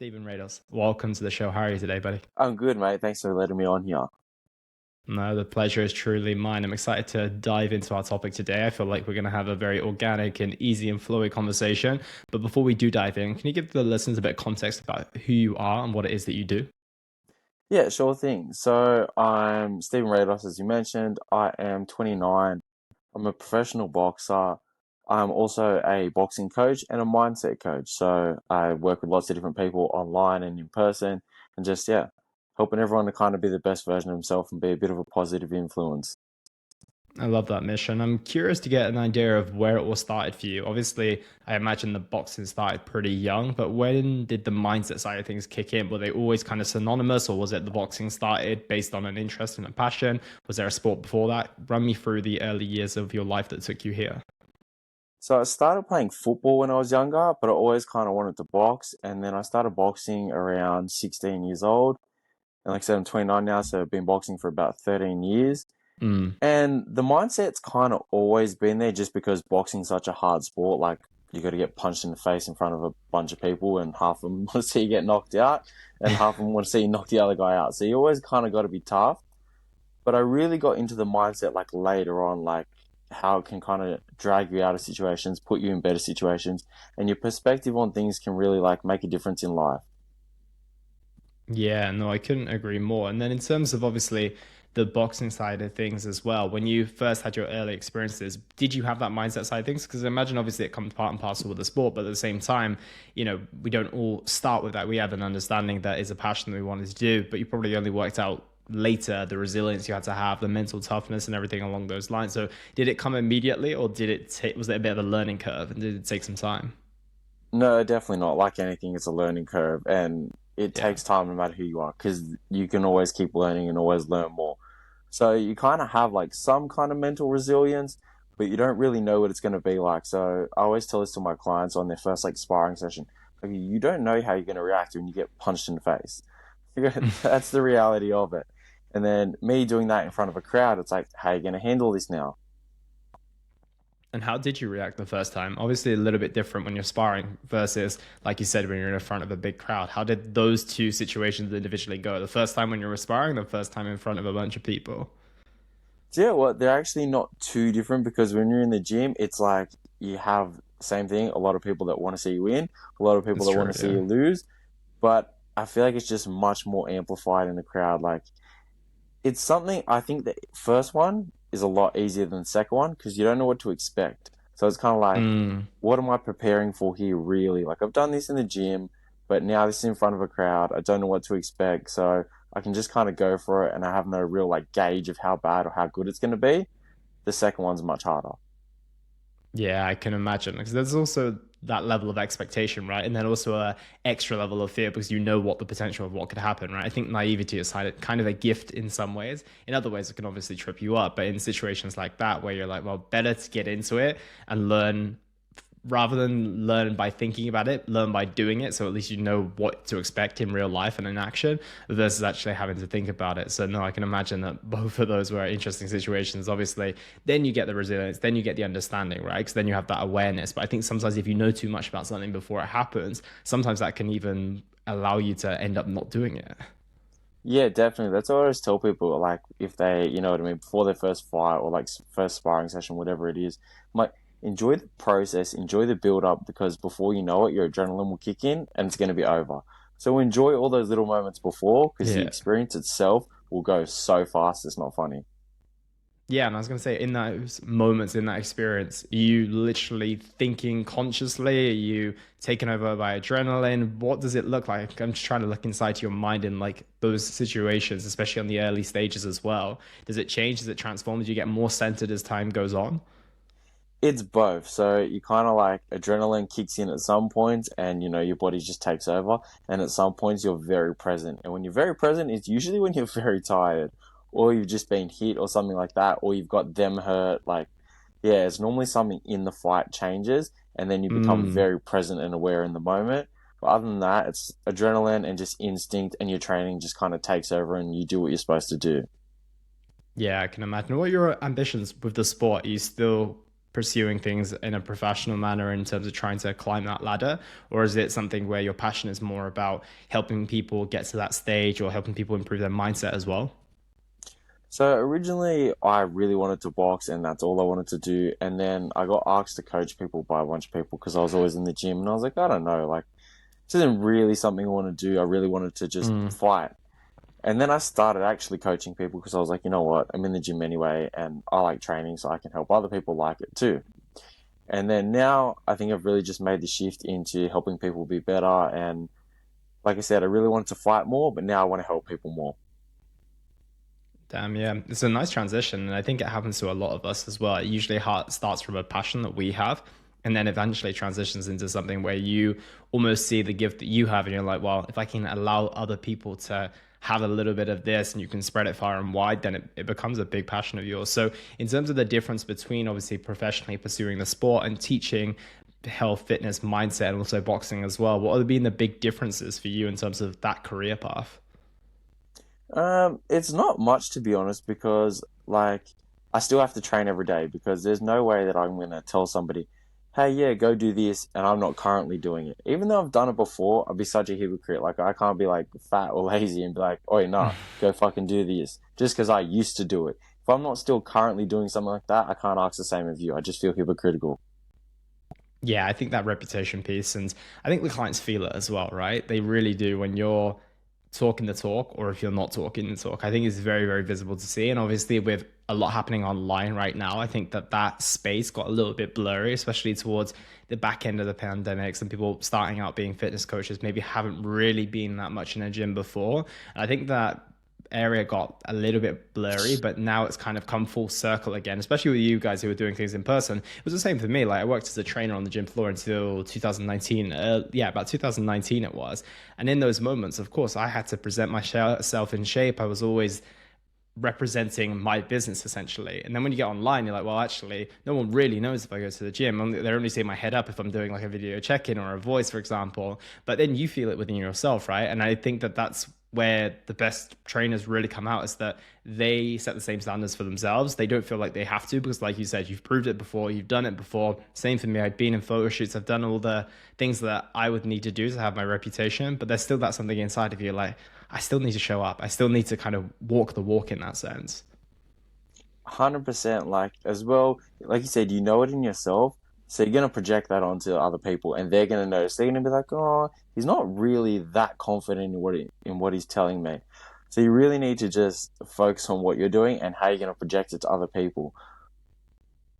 Steven Rados. Welcome to the show. How are you today, buddy? I'm good, mate. Thanks for letting me on here. No, the pleasure is truly mine. I'm excited to dive into our topic today. I feel like we're going to have a very organic and easy and flowy conversation. But before we do dive in, can you give the listeners a bit of context about who you are and what it is that you do? Yeah, sure thing. So I'm Steven Rados, as you mentioned. I am 29. I'm a professional boxer. I'm also a boxing coach and a mindset coach. So I work with lots of different people online and in person, and just, yeah, helping everyone to kind of be the best version of himself and be a bit of a positive influence. I love that mission. I'm curious to get an idea of where it all started for you. Obviously, I imagine the boxing started pretty young, but when did the mindset side of things kick in? Were they always kind of synonymous, or was it the boxing started based on an interest and a passion? Was there a sport before that? Run me through the early years of your life that took you here. So I started playing football when I was younger, but I always kind of wanted to box. And then I started boxing around 16 years old. And like I said, I'm 29 now, so I've been boxing for about 13 years. Mm. And the mindset's kind of always been there just because boxing's such a hard sport. Like, you got to get punched in the face in front of a bunch of people, and half of them want to see you get knocked out, and half of them want to see you knock the other guy out. So you always kind of got to be tough. But I really got into the mindset like later on, like how it can kind of drag you out of situations, put you in better situations, and your perspective on things can really like make a difference in life. Yeah, no, I couldn't agree more. And then in terms of obviously the boxing side of things as well, when you first had your early experiences, did you have that mindset side of things? Because I imagine obviously it comes part and parcel with the sport, but at the same time, we don't all start with that. We have an understanding that is a passion that we wanted to do, but you probably only worked out later the resilience you had to have, the mental toughness and everything along those lines. So did it come immediately, or was it a bit of a learning curve, and did it take some time? No, definitely not. Like anything, it's a learning curve, and it Yeah. takes time no matter who you are, because you can always keep learning and always learn more. So you kind of have like some kind of mental resilience, but you don't really know what it's going to be like. So I always tell this to my clients on their first like sparring session. Like, you don't know how you're going to react when you get punched in the face. That's the reality of it. And then me doing that in front of a crowd, it's like, how are you going to handle this now? And how did you react the first time? Obviously, a little bit different when you're sparring versus, like you said, when you're in front of a big crowd. How did those two situations individually go? The first time when you were sparring, the first time in front of a bunch of people? So yeah, well, they're actually not too different, because when you're in the gym, it's like you have the same thing. A lot of people that want to see you win, a lot of people That's that want true, to see yeah. you lose. But I feel like it's just much more amplified in the crowd. Like, it's something, I think the first one is a lot easier than the second one, because you don't know what to expect. So it's kind of like, Mm. what am I preparing for here, really? Like, I've done this in the gym, but now this is in front of a crowd. I don't know what to expect. So I can just kind of go for it, and I have no real like gauge of how bad or how good it's going to be. The second one's much harder. Yeah, I can imagine. Because there's also that level of expectation, right? And then also a extra level of fear because you know what the potential of what could happen, right? I think naivety is kind of a gift in some ways. In other ways, it can obviously trip you up. But in situations like that, where you're like, well, better to get into it and learn rather than learn by thinking about it, learn by doing it. So at least you know what to expect in real life and in action versus actually having to think about it. So no, I can imagine that both of those were interesting situations. Obviously, then you get the resilience, then you get the understanding, right? Because then you have that awareness. But I think sometimes if you know too much about something before it happens, sometimes that can even allow you to end up not doing it. Yeah, definitely. That's what I always tell people. Like, if they, you know what I mean, before their first fight or like first sparring session, whatever it is, I'm like, enjoy the process, enjoy the build up, because before you know it, your adrenaline will kick in and it's going to be over. So enjoy all those little moments before, because the Yeah. experience itself will go so fast. It's not funny. Yeah, and I was gonna say, in those moments, in that experience, are you literally thinking consciously? Are you taken over by adrenaline? What does it look like? I'm just trying to look inside to your mind in like those situations, especially on the early stages as well. Does it change? Does it transform? Do you get more centered as time goes on? It's both. So you kind of like adrenaline kicks in at some points, and you know your body just takes over. And at some points you're very present. And when you're very present, it's usually when you're very tired, or you've just been hit or something like that, or you've got them hurt. Like, yeah, it's normally something in the fight changes, and then you become Mm. very present and aware in the moment. But other than that, it's adrenaline and just instinct, and your training just kind of takes over, and you do what you're supposed to do. Yeah, I can imagine. What are your ambitions with the sport? Are you still pursuing things in a professional manner in terms of trying to climb that ladder? Or is it something where your passion is more about helping people get to that stage or helping people improve their mindset as well? So originally, I really wanted to box, and that's all I wanted to do. And then I got asked to coach people by a bunch of people because I was always in the gym, and I was like, I don't know, like this isn't really something I want to do. I really wanted to just Mm. fight. And then I started actually coaching people because I was like, you know what, I'm in the gym anyway, and I like training, so I can help other people like it too. And then now I think I've really just made the shift into helping people be better. And like I said, I really wanted to fight more, but now I want to help people more. Damn, yeah. It's a nice transition. And I think it happens to a lot of us as well. It usually starts from a passion that we have, and then eventually transitions into something where you almost see the gift that you have, and you're like, well, if I can allow other people to have a little bit of this and you can spread it far and wide, then it becomes a big passion of yours. So, in terms of the difference between obviously professionally pursuing the sport and teaching health, fitness, mindset, and also boxing as well, what have been the big differences for you in terms of that career path? It's not much to be honest because like I still have to train every day because there's no way that I'm gonna tell somebody, hey, yeah, go do this, and I'm not currently doing it. Even though I've done it before, I'd be such a hypocrite. Like I can't be like fat or lazy and be like, oh, nah, go fucking do this just because I used to do it. If I'm not still currently doing something like that, I can't ask the same of you. I just feel hypocritical. Yeah, I think that reputation piece, and I think the clients feel it as well, right? They really do when you're talking the talk or if you're not talking the talk. I think it's very, very visible to see. And obviously, with a lot happening online right now, I think that that space got a little bit blurry, especially towards the back end of the pandemic. Some people starting out being fitness coaches maybe haven't really been that much in a gym before. And I think that area got a little bit blurry, but now it's kind of come full circle again, especially with you guys who were doing things in person. It was the same for me. Like I worked as a trainer on the gym floor until 2019. Yeah, about 2019 it was. And in those moments, of course, I had to present myself in shape. I was always representing my business essentially. And then when you get online, you're like, well, actually, no one really knows if I go to the gym. They're only seeing my head up if I'm doing like a video check-in or a voice, for example. But then you feel it within yourself, right? And I think that that's where the best trainers really come out is that they set the same standards for themselves. They don't feel like they have to because, like you said, you've proved it before, you've done it before. Same for me. I've been in photo shoots. I've done all the things that I would need to do to have my reputation, but there's still that something inside of you like, I still need to show up. I still need to kind of walk the walk in that sense. 100%. Like as well, like you said, you know it in yourself, so you're gonna project that onto other people, and they're gonna notice. They're gonna be like, "Oh, he's not really that confident in what he's telling me." So you really need to just focus on what you're doing and how you're gonna project it to other people.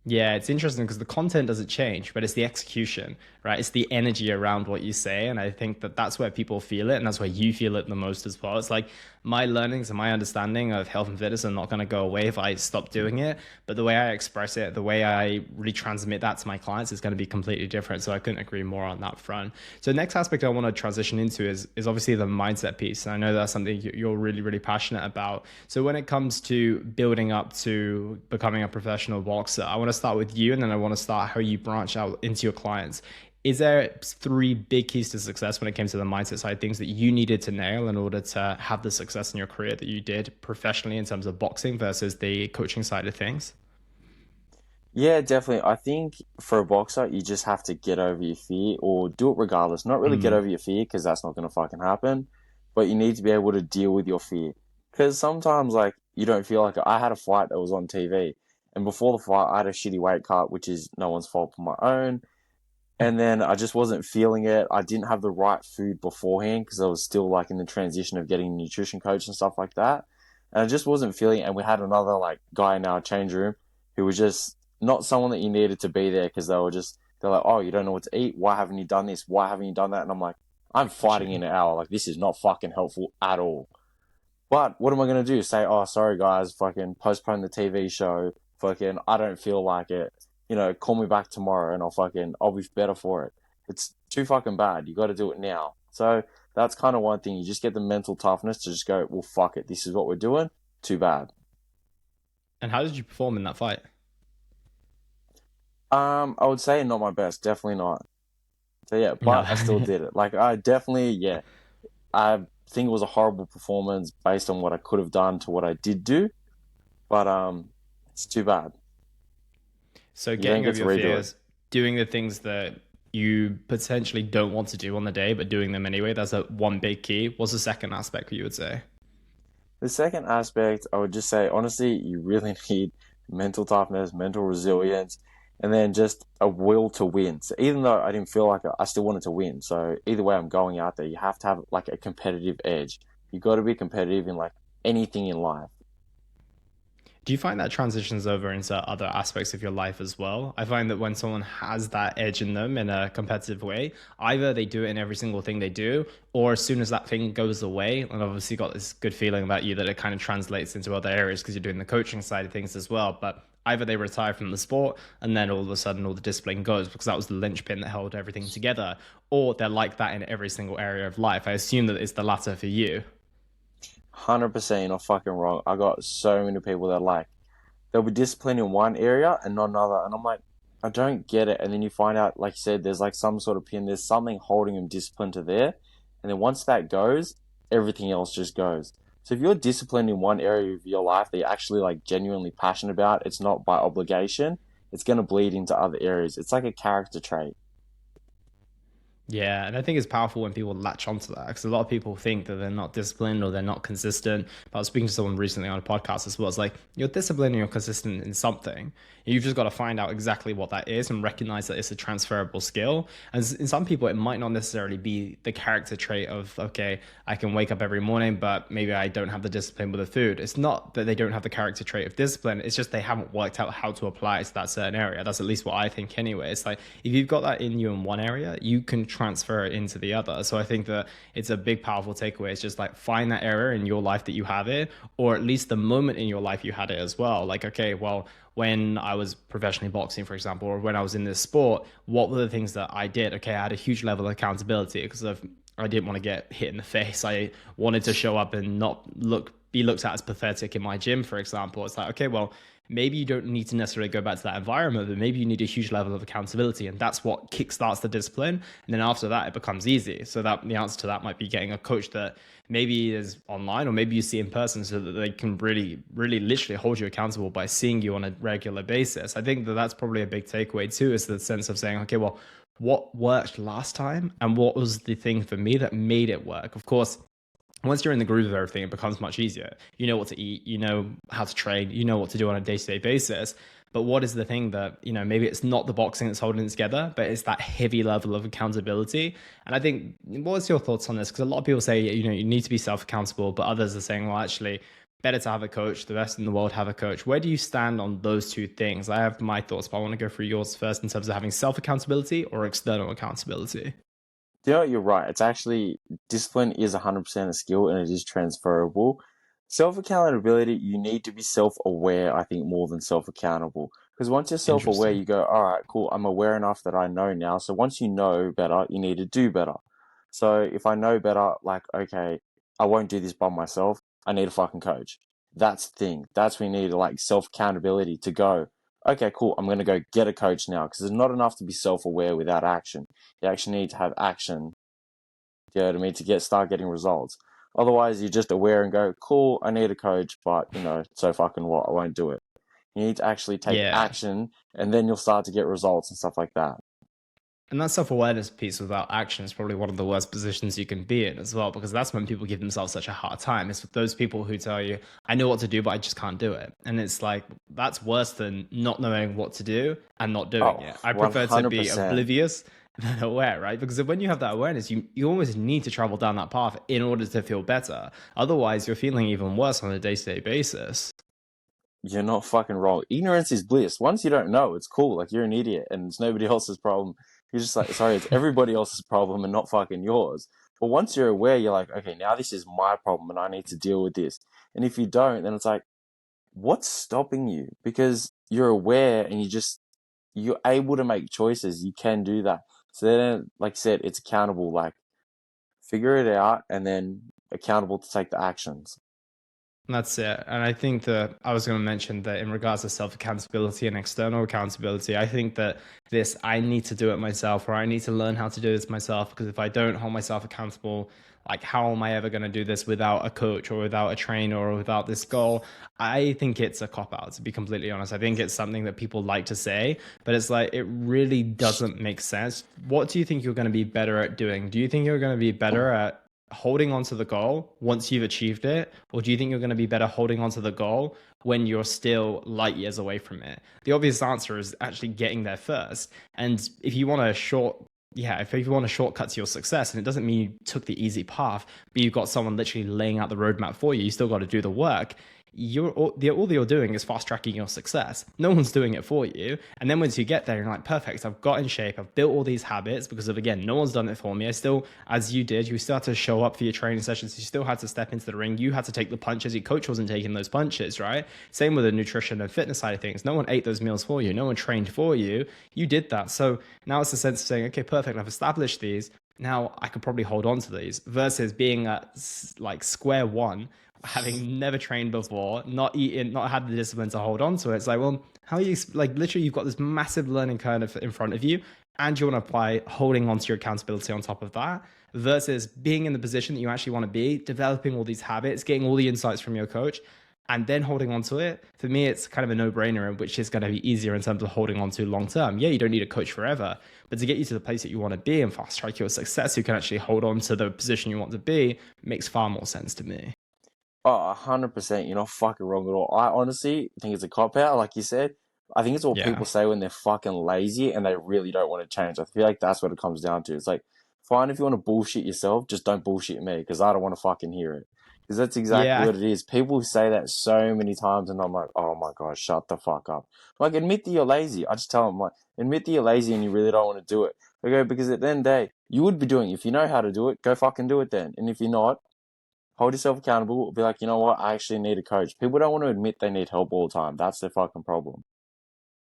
Yeah, it's interesting because the content doesn't change, but it's the execution, right? It's the energy around what you say. And I think that that's where people feel it. And that's where you feel it the most as well. It's like my learnings and my understanding of health and fitness are not going to go away if I stop doing it. But the way I express it, the way I really transmit that to my clients is going to be completely different. So I couldn't agree more on that front. So the next aspect I want to transition into is obviously the mindset piece. And I know that's something you're really, really passionate about. So when it comes to building up to becoming a professional boxer, I want to start with you and then I want to start how you branch out into your clients. Is there three big keys to success when it came to the mindset side, things that you needed to nail in order to have the success in your career that you did professionally in terms of boxing versus the coaching side of things? Yeah, definitely. I think for a boxer, you just have to get over your fear or do it regardless. Not really get Mm. over your fear because that's not gonna fucking happen, but you need to be able to deal with your fear. Because sometimes, like, you don't feel like I had a fight that was on TV, and before the fight, I had a shitty weight cut, which is no one's fault but my own. And then I just wasn't feeling it. I didn't have the right food beforehand because I was still like in the transition of getting a nutrition coach and stuff like that. And I just wasn't feeling it. And we had another like guy in our change room who was just not someone that you needed to be there because they're like, oh, you don't know what to eat. Why haven't you done this? Why haven't you done that? And I'm like, I'm fighting in an hour. Like, this is not fucking helpful at all. But what am I going to do? Say, oh, sorry, guys, fucking postpone the TV show. Fucking, I don't feel like it. Call me back tomorrow and I'll be better for it. It's too fucking bad. You got to do it now. So that's kind of one thing. You just get the mental toughness to just go, well, fuck it. This is what we're doing. Too bad. And how did you perform in that fight? I would say not my best. Definitely not. So yeah, No. but I still did it. Like I definitely, yeah, I think it was a horrible performance based on what I could have done to what I did do. But it's too bad. So You don't getting get over to your redo it. fears, doing the things that you potentially don't want to do on the day, but doing them anyway. That's a one big key. What's the second aspect you would say? The second aspect, I would just say, honestly, you really need mental toughness, mental resilience, and then just a will to win. So even though I didn't feel like it, I still wanted to win. So either way, I'm going out there. You have to have like a competitive edge. You got to be competitive in like anything in life. Do you find that transitions over into other aspects of your life as well? I find that when someone has that edge in them in a competitive way, either they do it in every single thing they do, or as soon as that thing goes away, and obviously got this good feeling about you that it kind of translates into other areas because you're doing the coaching side of things as well. But either they retire from the sport and then all of a sudden all the discipline goes because that was the linchpin that held everything together, or they're like that in every single area of life. I assume that it's the latter for you. 100% you're not fucking wrong. I got so many people that like, they'll be disciplined in one area and not another. And I'm like, I don't get it. And then you find out, like you said, there's like some sort of pin, there's something holding them disciplined to there. And then once that goes, everything else just goes. So if you're disciplined in one area of your life that you're actually like genuinely passionate about, it's not by obligation, it's going to bleed into other areas. It's like a character trait. Yeah, and I think it's powerful when people latch onto that because a lot of people think that they're not disciplined or they're not consistent. But I was speaking to someone recently on a podcast as well. It's like you're disciplined and you're consistent in something. You've just got to find out exactly what that is and recognize that it's a transferable skill. And in some people, it might not necessarily be the character trait of, okay, I can wake up every morning, but maybe I don't have the discipline with the food. It's not that they don't have the character trait of discipline. It's just they haven't worked out how to apply it to that certain area. That's at least what I think anyway. It's like if you've got that in you in one area, you can transfer it into the other. So I think that it's a big, powerful takeaway. It's just like find that area in your life that you have it, or at least the moment in your life you had it as well. Like, okay, well, when I was professionally boxing, for example, or when I was in this sport, what were the things that I did? Okay, I had a huge level of accountability because I didn't want to get hit in the face. I wanted to show up and not be looked at as pathetic in my gym, for example. It's like, okay, well, maybe you don't need to necessarily go back to that environment, but maybe you need a huge level of accountability. And that's what kickstarts the discipline. And then after that, it becomes easy. So that the answer to that might be getting a coach that maybe is online or maybe you see in person so that they can really, really literally hold you accountable by seeing you on a regular basis. I think that that's probably a big takeaway too, is the sense of saying, okay, well, what worked last time and what was the thing for me that made it work? Of course, once you're in the groove of everything, it becomes much easier. You know what to eat, you know how to train, you know what to do on a day-to-day basis. But what is the thing that, maybe it's not the boxing that's holding it together, but it's that heavy level of accountability. And I think, what's your thoughts on this? Because a lot of people say, you need to be self-accountable, but others are saying, well, actually, better to have a coach. The best in the world have a coach. Where do you stand on those two things? I have my thoughts, but I want to go through yours first in terms of having self-accountability or external accountability. You know, you're right. It's actually discipline is 100% a skill and it is transferable. Self accountability, you need to be self aware, I think, more than self accountable. Because once you're self aware, Interesting. you go, all right, cool, I'm aware enough that I know now. So once you know better, you need to do better. So if I know better, like, okay, I won't do this by myself, I need a fucking coach. That's the thing. That's when you need like self accountability to go, okay, cool, I'm going to go get a coach now. Because it's not enough to be self aware without action. You actually need to have action, you know what I mean, to start getting results. Otherwise, you're just aware and go, cool, I need a coach, but so fucking what? I won't do it. You need to actually take Yeah. action, and then you'll start to get results and stuff like that. And that self awareness piece without action is probably one of the worst positions you can be in as well, because that's when people give themselves such a hard time. It's with those people who tell you, I know what to do, but I just can't do it. And it's like, that's worse than not knowing what to do and not doing Oh, it. I prefer to be 100%. oblivious than aware, right? Because when you have that awareness, you almost need to travel down that path in order to feel better. Otherwise, you're feeling even worse on a day to day basis. You're not fucking wrong. Ignorance is bliss. Once you don't know, it's cool. Like, you're an idiot, and it's nobody else's problem. You're just like, sorry, it's everybody else's problem and not fucking yours. But once you're aware, you're like, okay, now this is my problem and I need to deal with this. And if you don't, then it's like, what's stopping you? Because you're aware and you're able to make choices. You can do that. So then, like I said, it's accountable. Like, figure it out and then accountable to take the actions. That's it. And I think that I was going to mention that in regards to self accountability and external accountability, I think that I need to do it myself, or I need to learn how to do this myself, because if I don't hold myself accountable, like, how am I ever going to do this without a coach or without a trainer or without this goal? I think it's a cop out, to be completely honest. I think it's something that people like to say, but it's like, it really doesn't make sense. What do you think you're going to be better at doing? Do you think you're going to be better at holding on to the goal once you've achieved it? Or do you think you're going to be better holding on to the goal when you're still light years away from it? The obvious answer is actually getting there first. And if you want a short, yeah, if you want a shortcut to your success, and it doesn't mean you took the easy path, but you've got someone literally laying out the roadmap for you, you still got to do the work. All you're doing is fast tracking your success. No one's doing it for you. And then once you get there, you're like, perfect, I've got in shape, I've built all these habits because of, again, no one's done it for me. I still, as you did, you still had to show up for your training sessions. You still had to step into the ring. You had to take the punches. Your coach wasn't taking those punches, right? Same with the nutrition and fitness side of things. No one ate those meals for you. No one trained for you. You did that. So now it's a sense of saying, okay, perfect, I've established these. Now I could probably hold on to these versus being at like square one, having never trained before, not eaten, not had the discipline to hold on to it. It's like, well, how are you, like, literally you've got this massive learning curve in front of you, and you want to apply holding on to your accountability on top of that, versus being in the position that you actually want to be, developing all these habits, getting all the insights from your coach, and then holding on to it. For me, it's kind of a no-brainer, which is going to be easier in terms of holding on to long term. Yeah, you don't need a coach forever, but to get you to the place that you want to be and fast track your success, you can actually hold on to the position you want to be, makes far more sense to me. Oh, 100%. You're not fucking wrong at all. I honestly think it's a cop out, like you said. I think it's what Yeah. people say when they're fucking lazy and they really don't want to change. I feel like that's what it comes down to. It's like, fine if you want to bullshit yourself, just don't bullshit me because I don't want to fucking hear it. Because that's exactly Yeah. what it is. People say that so many times and I'm like, oh my God, shut the fuck up. Like, admit that you're lazy. I just tell them, like, admit that you're lazy and you really don't want to do it. Okay, because at the end of the day, you would be doing it. If you know how to do it, go fucking do it then. And if you're not, hold yourself accountable. Be like, you know what? I actually need a coach. People don't want to admit they need help all the time. That's their fucking problem.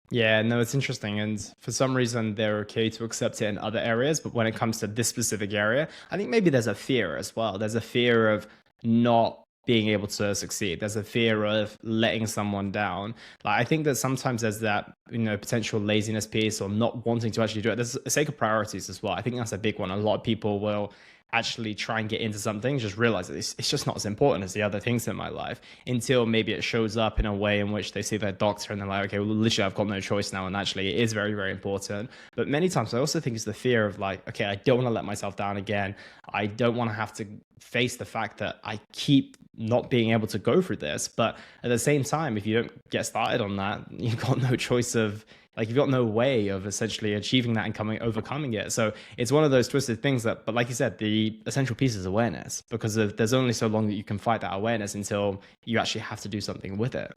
Yeah, no, it's interesting. And for some reason, they're okay to accept it in other areas. But when it comes to this specific area, I think maybe there's a fear as well. There's a fear of not being able to succeed. There's a fear of letting someone down. Like, I think that sometimes there's that, potential laziness piece or not wanting to actually do it. There's a sake of priorities as well. I think that's a big one. A lot of people will actually try and get into something, just realize that it's just not as important as the other things in my life until maybe it shows up in a way in which they see their doctor and they're like, okay, well, literally, I've got no choice now. And actually, it is very, very important. But many times, I also think it's the fear of like, okay, I don't want to let myself down again. I don't want to have to face the fact that I keep not being able to go through this. But at the same time, if you don't get started on that, you've got no choice of, like, you've got no way of essentially achieving that and overcoming it. So it's one of those twisted things that, but like you said, the essential piece is awareness, because there's only so long that you can fight that awareness until you actually have to do something with it.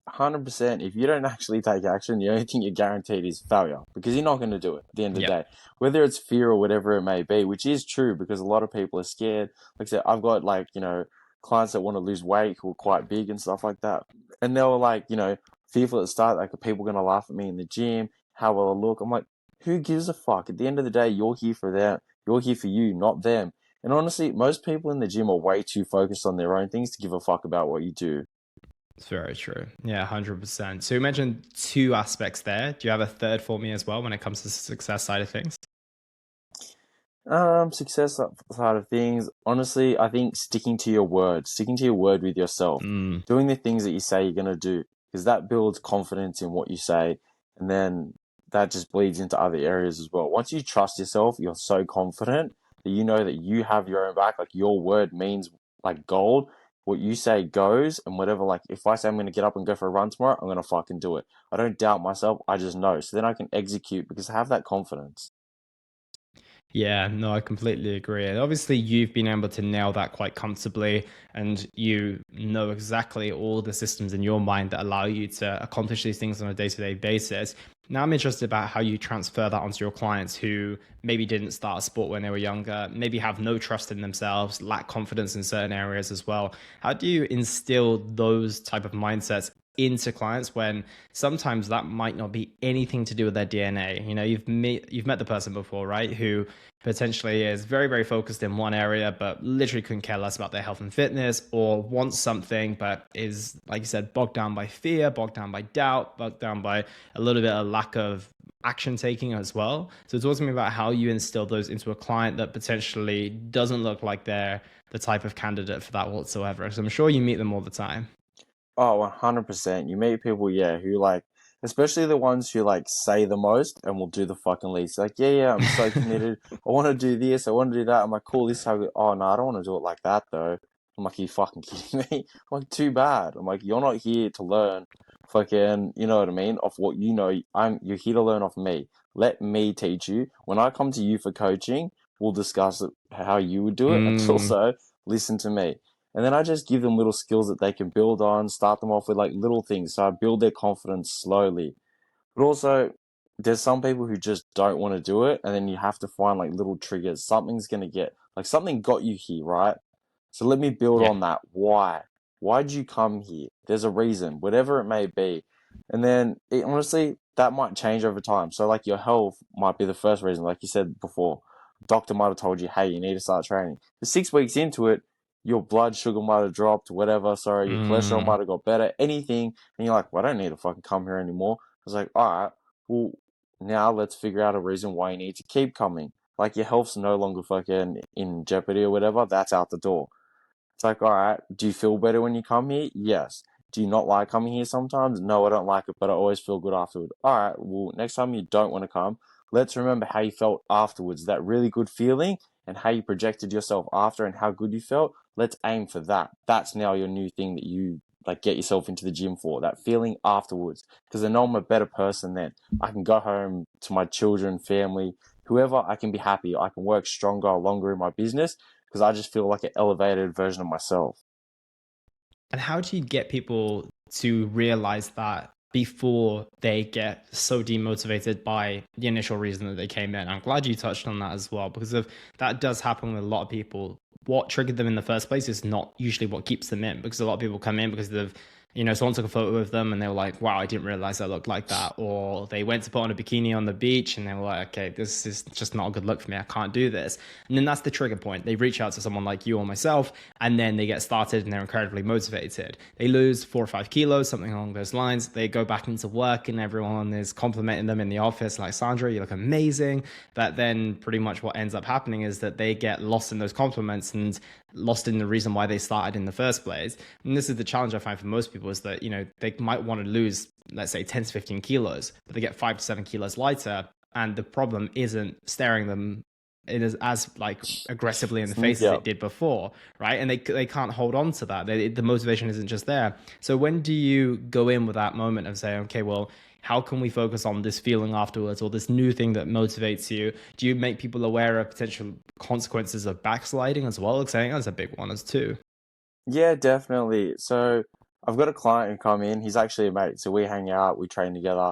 100%. If you don't actually take action, the only thing you're guaranteed is failure because you're not going to do it at the end of the Yeah. day. Whether it's fear or whatever it may be, which is true because a lot of people are scared. Like I said, I've got like, clients that want to lose weight who are quite big and stuff like that. And they were like, fearful at the start, like, are people going to laugh at me in the gym? How will I look? I'm like, who gives a fuck? At the end of the day, you're here for them. You're here for you, not them. And honestly, most people in the gym are way too focused on their own things to give a fuck about what you do. It's very true. Yeah, 100%. So you mentioned two aspects there. Do you have a third for me as well when it comes to the success side of things? Success side of things. Honestly, I think sticking to your word with yourself, Mm. doing the things that you say you're gonna do, because that builds confidence in what you say, and then that just bleeds into other areas as well. Once you trust yourself, you're so confident that you know that you have your own back. Like your word means like gold. What you say goes, and whatever. Like if I say I'm gonna get up and go for a run tomorrow, I'm gonna fucking do it. I don't doubt myself. I just know. So then I can execute because I have that confidence. Yeah, no, I completely agree. And obviously, you've been able to nail that quite comfortably, and you know exactly all the systems in your mind that allow you to accomplish these things on a day to day basis. Now, I'm interested about how you transfer that onto your clients who maybe didn't start a sport when they were younger, maybe have no trust in themselves, lack confidence in certain areas as well. How do you instill those type of mindsets into clients when sometimes that might not be anything to do with their DNA? You've met the person before, right? Who potentially is very, very focused in one area, but literally couldn't care less about their health and fitness, or wants something, but is, like you said, bogged down by fear, bogged down by doubt, bogged down by a little bit of lack of action taking as well. So talk to me about how you instill those into a client that potentially doesn't look like they're the type of candidate for that whatsoever. So I'm sure you meet them all the time. Oh, 100%. You meet people, yeah, who like, especially the ones who like say the most and will do the fucking least. Like, yeah, yeah, I'm so committed. I want to do this. I want to do that. I'm like, cool, this is how. Oh no, I don't want to do it like that though. I'm like, you fucking kidding me? I'm like, too bad. I'm like, you're not here to learn, fucking, you know what I mean? Off what you know. You're here to learn off me. Let me teach you. When I come to you for coaching, we'll discuss how you would do it, and Mm, also listen to me. And then I just give them little skills that they can build on, start them off with like little things. So I build their confidence slowly. But also, there's some people who just don't want to do it. And then you have to find like little triggers. Something's going to get, like something got you here, right? So let me build yeah. on that. Why? Why'd you come here? There's a reason, whatever it may be. And then honestly, that might change over time. So like your health might be the first reason, like you said before. Doctor might have told you, hey, you need to start training. But 6 weeks into it, your blood sugar might have dropped, whatever. Sorry, your cholesterol Mm. might have got better, anything. And you're like, well, I don't need to fucking come here anymore. I was like, all right, well, now let's figure out a reason why you need to keep coming. Like your health's no longer fucking in jeopardy or whatever. That's out the door. It's like, all right, do you feel better when you come here? Yes. Do you not like coming here sometimes? No, I don't like it, but I always feel good afterward. All right, well, next time you don't want to come, let's remember how you felt afterwards, that really good feeling, and how you projected yourself after and how good you felt. Let's aim for that. That's now your new thing that you like get yourself into the gym for, that feeling afterwards. Because I know I'm a better person then. I can go home to my children, family, whoever, I can be happy. I can work stronger, longer in my business because I just feel like an elevated version of myself. And how do you get people to realize that before they get so demotivated by the initial reason that they came in? I'm glad you touched on that as well, because if that does happen with a lot of people, what triggered them in the first place is not usually what keeps them in, because a lot of people come in because they've, someone took a photo of them and they were like, wow, I didn't realize I looked like that. Or they went to put on a bikini on the beach and they were like, okay, this is just not a good look for me. I can't do this. And then that's the trigger point. They reach out to someone like you or myself, and then they get started and they're incredibly motivated. They lose 4 or 5 kilos, something along those lines. They go back into work and everyone is complimenting them in the office, like, Sandra, you look amazing. But then pretty much what ends up happening is that they get lost in those compliments and lost in the reason why they started in the first place. And this is the challenge I find for most people, is that, they might want to lose, let's say, 10 to 15 kilos, but they get 5 to 7 kilos lighter. And the problem isn't staring them it is as like aggressively in the face as Yeah. it did before, right? And they can't hold on to that. The motivation isn't just there. So when do you go in with that moment of saying, okay, well, how can we focus on this feeling afterwards, or this new thing that motivates you? Do you make people aware of potential consequences of backsliding as well? Because I think that's a big one as too. Yeah, definitely. So I've got a client who come in. He's actually a mate. So we hang out, we train together,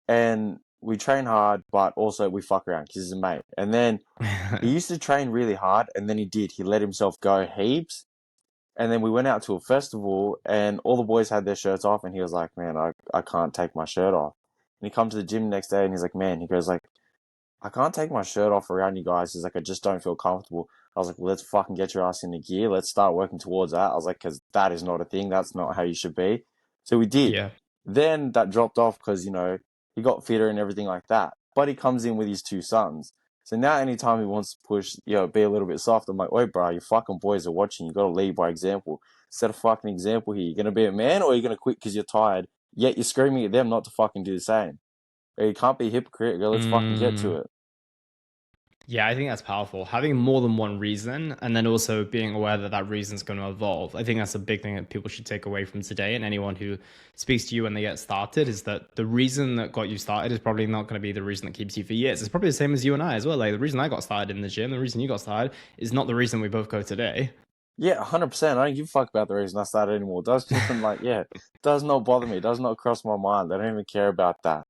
and we train hard, but also we fuck around because he's a mate. And then he used to train really hard, and then he did. He let himself go heaps. And then we went out to a festival, and all the boys had their shirts off, and he was like, "Man, I can't take my shirt off." And he come to the gym next day, and he's like, "Man," he goes like, I can't take my shirt off around you guys. He's like, I just don't feel comfortable. I was like, well, let's fucking get your ass in the gear. Let's start working towards that. I was like, because that is not a thing. That's not how you should be. So we did. Yeah. Then that dropped off because, he got fitter and everything like that. But he comes in with his two sons. So now anytime he wants to push, be a little bit soft, I'm like, wait, bro, your fucking boys are watching. You got to lead by example. Set a fucking example here. You're going to be a man, or you're going to quit because you're tired, yet you're screaming at them not to fucking do the same. You can't be a hypocrite. Go, let's fucking get to Mm. it. Yeah, I think that's powerful. Having more than one reason, and then also being aware that that reason is going to evolve. I think that's a big thing that people should take away from today. And anyone who speaks to you when they get started, is that the reason that got you started is probably not going to be the reason that keeps you for years. It's probably the same as you and I as well. Like, the reason I got started in the gym, the reason you got started, is not the reason we both go today. Yeah, 100%. I don't give a fuck about the reason I started anymore. It does even like, yeah, does not bother me. It does not cross my mind. I don't even care about that.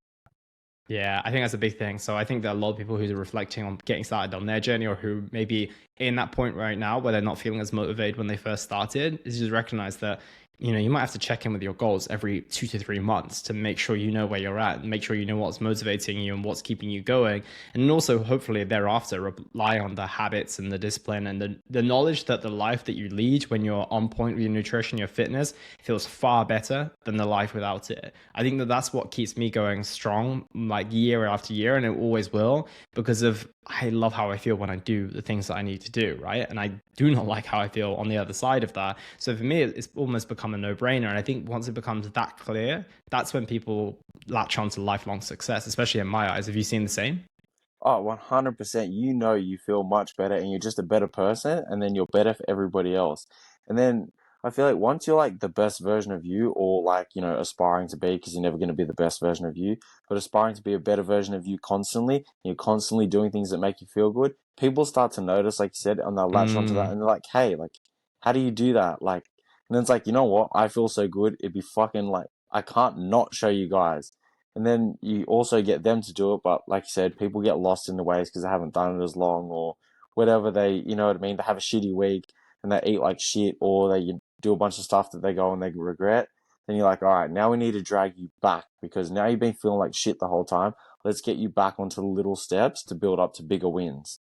Yeah, I think that's a big thing. So I think that a lot of people who are reflecting on getting started on their journey, or who maybe in that point right now where they're not feeling as motivated when they first started, is just recognize that you might have to check in with your goals every 2 to 3 months to make sure you know where you're at and make sure you know what's motivating you and what's keeping you going. And also, hopefully, thereafter, rely on the habits and the discipline and the knowledge that the life that you lead when you're on point with your nutrition, your fitness, feels far better than the life without it. I think that that's what keeps me going strong, like year after year, and it always will, because of I love how I feel when I do the things that I need to do, right? And I do not like how I feel on the other side of that. So for me, it's almost become a no-brainer. And I think once it becomes that clear, that's when people latch on to lifelong success, especially in my eyes. Have you seen the same? Oh, 100%. You know, you feel much better and you're just a better person, and then you're better for everybody else. And then I feel like once you're like the best version of you, or like, aspiring to be, because you're never going to be the best version of you, but aspiring to be a better version of you constantly, and you're constantly doing things that make you feel good, people start to notice, like you said, and they'll latch onto that Mm, and they're like, hey, like, how do you do that? Like, and then it's like, you know what? I feel so good. It'd be fucking like, I can't not show you guys. And then you also get them to do it, but like you said, people get lost in the ways because they haven't done it as long or whatever. You know what I mean? They have a shitty week and they eat like shit, or they do a bunch of stuff that they go and they regret. Then you're like, all right, now we need to drag you back because now you've been feeling like shit the whole time. Let's get you back onto the little steps to build up to bigger wins.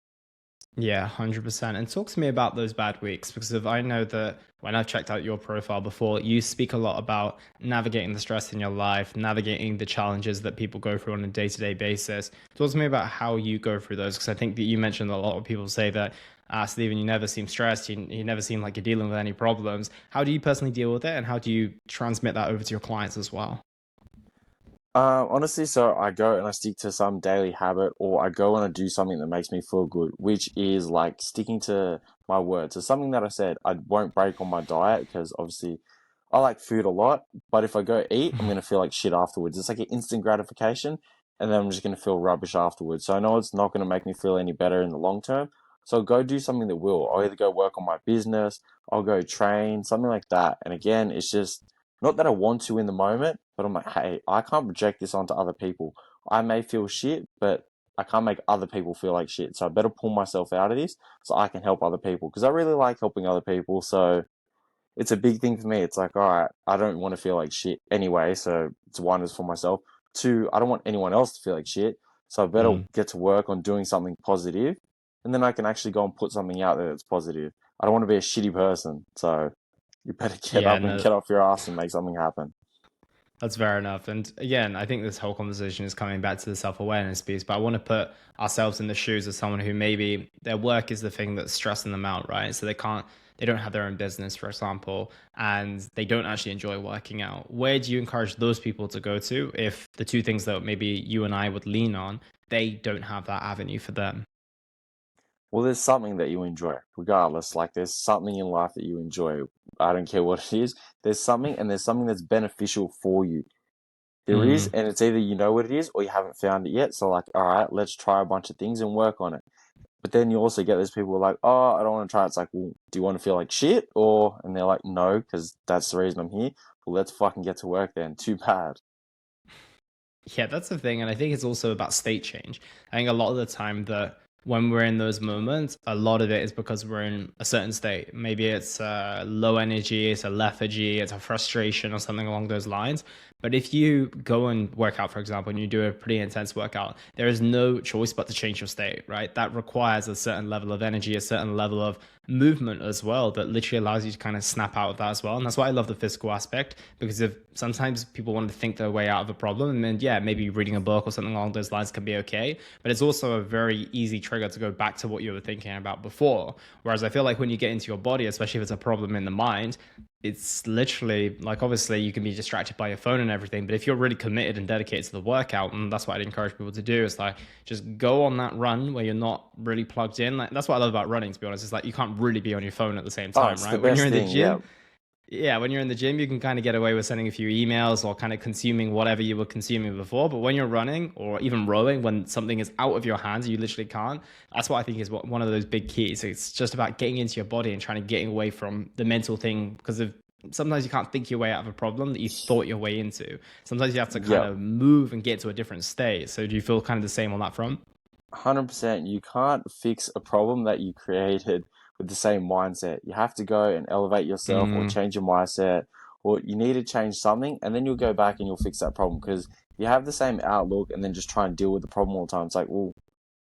yeah, 100%. And talk to me about those bad weeks because if I know that when I've checked out your profile before, you speak a lot about navigating the stress in your life, navigating the challenges that people go through on a day-to-day basis. Talk to me about how you go through those because I think that you mentioned a lot of people say that, Steven, you never seem stressed, you never seem like you're dealing with any problems. How do you personally deal with it and how do you transmit that over to your clients as well? Honestly, so I go and I stick to some daily habit, or I go and I do something that makes me feel good, which is like sticking to my word. So something that I said I won't break on my diet because obviously I like food a lot, but if I go eat, I'm gonna feel like shit afterwards. It's like an instant gratification, and then I'm just gonna feel rubbish afterwards. So I know it's not gonna make me feel any better in the long term. So I'll go do something that will. I'll either go work on my business, I'll go train, something like that. And again, it's just not that I want to in the moment, but I'm like, hey, I can't project this onto other people. I may feel shit, but I can't make other people feel like shit. So I better pull myself out of this so I can help other people because I really like helping other people. So it's a big thing for me. It's like, all right, I don't want to feel like shit anyway. So it's one is for myself. Two, I don't want anyone else to feel like shit. So I better Mm. get to work on doing something positive, and then I can actually go and put something out there that's positive. I don't want to be a shitty person. So you better get Yeah, up and no, get off your ass and make something happen. that's fair enough. And again, I think this whole conversation is coming back to the self awareness piece, but I want to put ourselves in the shoes of someone who maybe their work is the thing that's stressing them out, right? So they don't have their own business, for example, and they don't actually enjoy working out. Where do you encourage those people to go to if the two things that maybe you and I would lean on, they don't have that avenue for them? Well, there's something that you enjoy, regardless. Like there's something in life that you enjoy. I don't care what it is. There's something, and there's something that's beneficial for you. There is, Mm. and it's either you know what it is or you haven't found it yet. So like, all right, let's try a bunch of things and work on it. But then you also get those people who are like, oh, I don't want to try. It's like, well, do you want to feel like shit? Or, and they're like, no, because that's the reason I'm here. Well, let's fucking get to work then. Too bad. Yeah, that's the thing. And I think it's also about state change. I think a lot of the time that when we're in those moments, a lot of it is because we're in a certain state. Maybe it's low energy, it's a lethargy, it's a frustration or something along those lines. But if you go and work out, for example, and you do a pretty intense workout, there is no choice but to change your state, right? That requires a certain level of energy, a certain level of movement as well that literally allows you to kind of snap out of that as well. And that's why I love the physical aspect because if sometimes people want to think their way out of a problem, and then yeah, maybe reading a book or something along those lines can be okay. But it's also a very easy trigger to go back to what you were thinking about before. Whereas I feel like when you get into your body, especially if it's a problem in the mind, it's literally like obviously you can be distracted by your phone and everything, but if you're really committed and dedicated to the workout, and that's what I'd encourage people to do, is like just go on that run where you're not really plugged in. Like that's what I love about running, to be honest. It's like you can't really be on your phone at the same Oh, time, it's the right? When you're best in the thing. Yeah. gym, yeah, when you're in the gym, you can kind of get away with sending a few emails or kind of consuming whatever you were consuming before. But when you're running or even rowing, when something is out of your hands, you literally can't. That's what I think is one of those big keys. It's just about getting into your body and trying to getting away from the mental thing because of sometimes you can't think your way out of a problem that you thought your way into. Sometimes you have to kind Yeah. of move and get to a different state. So do you feel kind of the same on that front? 100%. You can't fix a problem that you created with the same mindset. You have to go and elevate yourself or Mm, change your mindset or you need to change something, and then you'll go back and you'll fix that problem. Because you have the same outlook and then just try and deal with the problem all the time. It's like, well,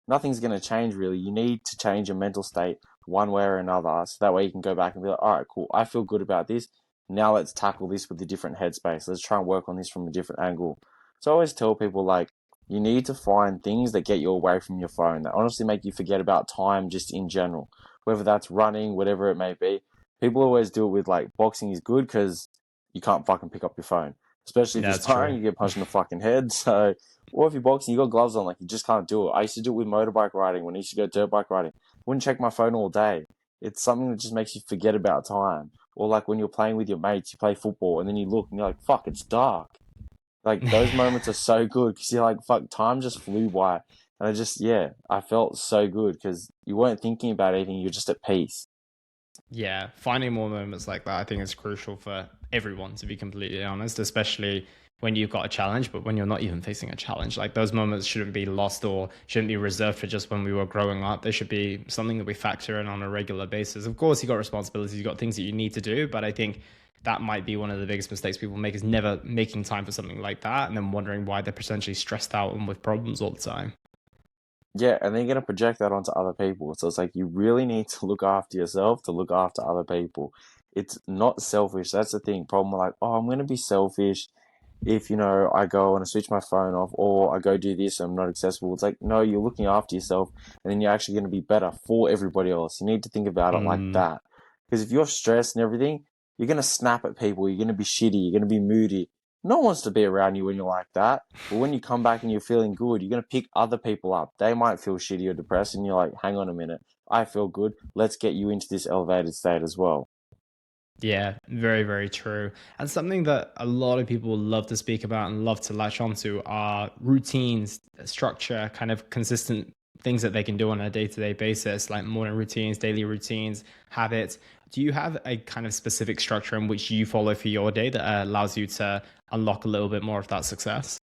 nothing's going to change really. You need to change your mental state one way or another, so that way you can go back and be like, all right, cool, I feel good about this. Now let's tackle this with a different headspace. Let's try and work on this from a different angle. So I always tell people, like, you need to find things that get you away from your phone, that honestly make you forget about time just in general, whether that's running, whatever it may be. People always do it with, like, boxing is good because you can't fucking pick up your phone. Especially if you're That's true. sparring, you get punched in the fucking head. So, or if you're boxing, you got gloves on, like, you just can't do it. I used to do it with motorbike riding when I used to go dirt bike riding. Wouldn't check my phone all day. It's something that just makes you forget about time. Or like when you're playing with your mates, you play football, and then you look and you're like, fuck, it's dark. Like, those moments are so good because you're like, fuck, time just flew by. And I just, yeah, I felt so good because you weren't thinking about anything, you're just at peace. Yeah, finding more moments like that, I think is crucial for everyone, to be completely honest, especially when you've got a challenge, but when you're not even facing a challenge. Like those moments shouldn't be lost or shouldn't be reserved for just when we were growing up. They should be something that we factor in on a regular basis. Of course, you got responsibilities, you got things that you need to do, but I think that might be one of the biggest mistakes people make is never making time for something like that and then wondering why they're potentially stressed out and with problems all the time. Yeah, and then you're going to project that onto other people. So it's like you really need to look after yourself to look after other people. It's not selfish. That's the thing. Problem like, oh, I'm going to be selfish if, I go and I switch my phone off or I go do this and I'm not accessible. It's like, no, you're looking after yourself and then you're actually going to be better for everybody else. You need to think about it like Mm, that. Because if you're stressed and everything, you're going to snap at people. You're going to be shitty. You're going to be moody. No one wants to be around you when you're like that. But when you come back and you're feeling good, you're going to pick other people up. They might feel shitty or depressed, and you're like, hang on a minute. I feel good. Let's get you into this elevated state as well. yeah, very, very true. And something that a lot of people love to speak about and love to latch onto are routines, structure, kind of consistent things that they can do on a day-to-day basis, like morning routines, daily routines, habits. Do you have a kind of specific structure in which you follow for your day that allows you to unlock a little bit more of that success?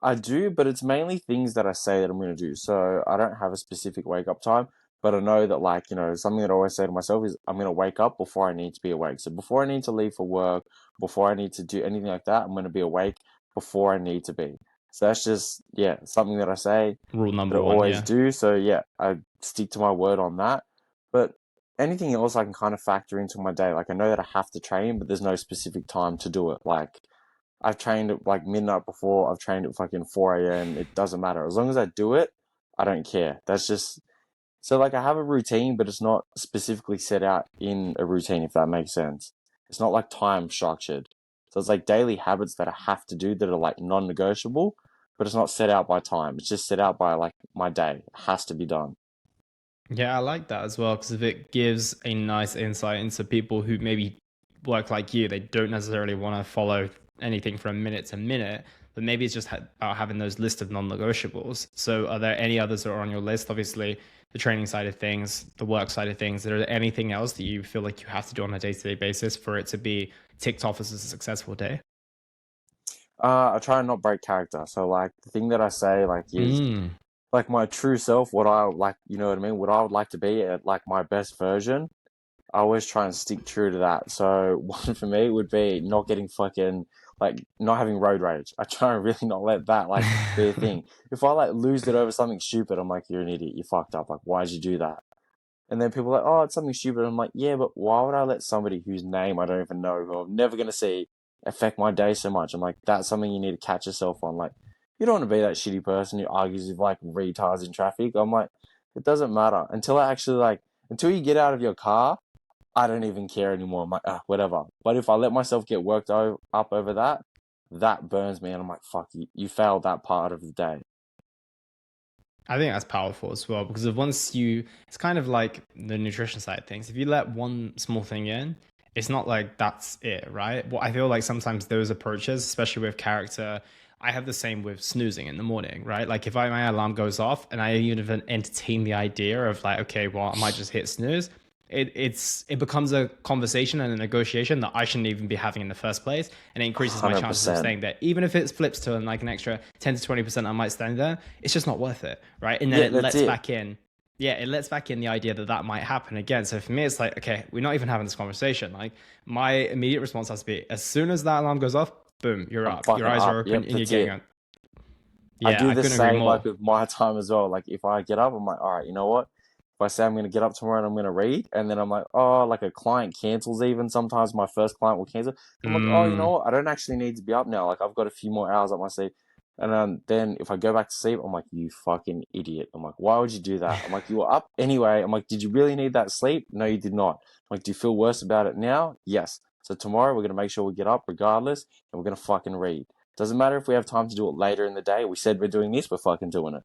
I do, but it's mainly things that I say that I'm going to do. So I don't have a specific wake up time, but I know that, like, something that I always say to myself is I'm going to wake up before I need to be awake. So before I need to leave for work, before I need to do anything like that, I'm going to be awake before I need to be. So that's just, yeah, something that I say Rule that number I one, always yeah. do. So yeah, I stick to my word on that. But anything else I can kind of factor into my day. Like I know that I have to train, but there's no specific time to do it. Like I've trained at like midnight before. I've trained at fucking 4 a.m. It doesn't matter. As long as I do it, I don't care. That's just so like I have a routine, but it's not specifically set out in a routine, if that makes sense. It's not like time structured. So it's like daily habits that I have to do that are like non-negotiable, but it's not set out by time. It's just set out by like my day. It has to be done. Yeah, I like that as well because if it gives a nice insight into people who maybe work like you, they don't necessarily want to follow anything from minute to minute, but maybe it's just about having those list of non-negotiables. So, are there any others that are on your list? Obviously, the training side of things, the work side of things. Is there anything else that you feel like you have to do on a day-to-day basis for it to be ticked off as a successful day? I try and not break character. So like the thing that I say like is Mm. like my true self, what I like, you know what I mean? What I would like to be at like my best version. I always try and stick true to that. So one for me would be not getting fucking like not having road rage. I try and really not let that like be a thing. If I like lose it over something stupid, I'm like, you're an idiot. You fucked up. Like, why'd you do that? And then people are like, oh, it's something stupid. I'm like, yeah, but why would I let somebody whose name I don't even know, who I'm never gonna see, affect my day so much? I'm like, that's something you need to catch yourself on. Like, you don't want to be that shitty person who argues with like retards in traffic. I'm like, it doesn't matter until I actually like until you get out of your car. I don't even care anymore. I'm like, ah, whatever. But if I let myself get up over that, that burns me, and I'm like, fuck you failed that part of the day. I think that's powerful as well because if once you, it's kind of like the nutrition side of things. If you let one small thing in, it's not like that's it, right? What I feel like sometimes those approaches, especially with character, I have the same with snoozing in the morning, right? Like if my alarm goes off and I even entertain the idea of like, okay, well, I might just hit snooze, it becomes a conversation and a negotiation that I shouldn't even be having in the first place, and it increases my chances of 100%. staying there. Even if it flips to like an extra 10 to 20%, I might stand there. It's just not worth it, right? And then Yeah, it that's lets it. back in. yeah, it lets back in the idea that that might happen again. So for me, it's like, okay, we're not even having this conversation. Like my immediate response has to be, as soon as that alarm goes off, boom, you're I'm up, your fucking eyes are up. open, Yep, and you're that's getting it. on. I Yeah, do I the couldn't agree same like more. with my time as well. Like if I get up, I'm like, all right, you know what? If I say I'm gonna get up tomorrow and I'm gonna read, and then I'm like, oh, like a client cancels even sometimes my first client will cancel. I'm like, oh, you know Mm. what? I don't actually need to be up now. Like I've got a few more hours up my sleep. And then if I go back to sleep, I'm like, you fucking idiot. I'm like, why would you do that? I'm like, you were up anyway. I'm like, did you really need that sleep? No, you did not. I'm like, do you feel worse about it now? Yes. So tomorrow we're gonna make sure we get up regardless, and we're gonna fucking read. Doesn't matter if we have time to do it later in the day. We said we're doing this, we're fucking doing it.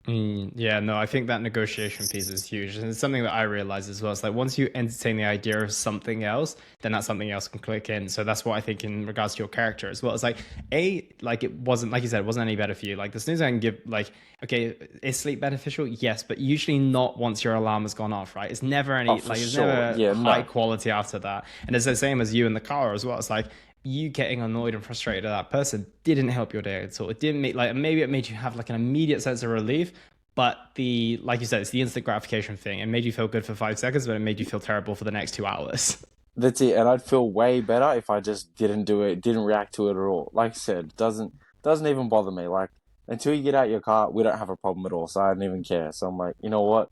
Yeah, no, I think that negotiation piece is huge. And it's something that I realize as well. It's like once you entertain the idea of something else, then that something else can click in. So that's what I think in regards to your character as well. It's like it wasn't, like you said, it wasn't any better for you. Like the snooze I can give, like, okay, is sleep beneficial? Yes, but usually not once your alarm has gone off, right? It's never Oh, any, for like, it's sure. never Yeah, high no. quality after that. And it's the same as you in the car as well. It's like, you getting annoyed and frustrated at that person didn't help your day at all. It didn't make like maybe it made you have like an immediate sense of relief, but the like you said, it's the instant gratification thing. It made you feel good for 5 seconds, but it made you feel terrible for the next 2 hours. That's it. And I'd feel way better if I just didn't do it, didn't react to it at all. Like I said, doesn't even bother me. Like until you get out your car, we don't have a problem at all. So I don't even care. So I'm like, you know what?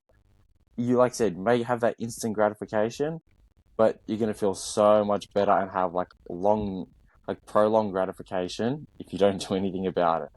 You like I said, may have that instant gratification, but you're gonna feel so much better and have like prolonged gratification if you don't do anything about it.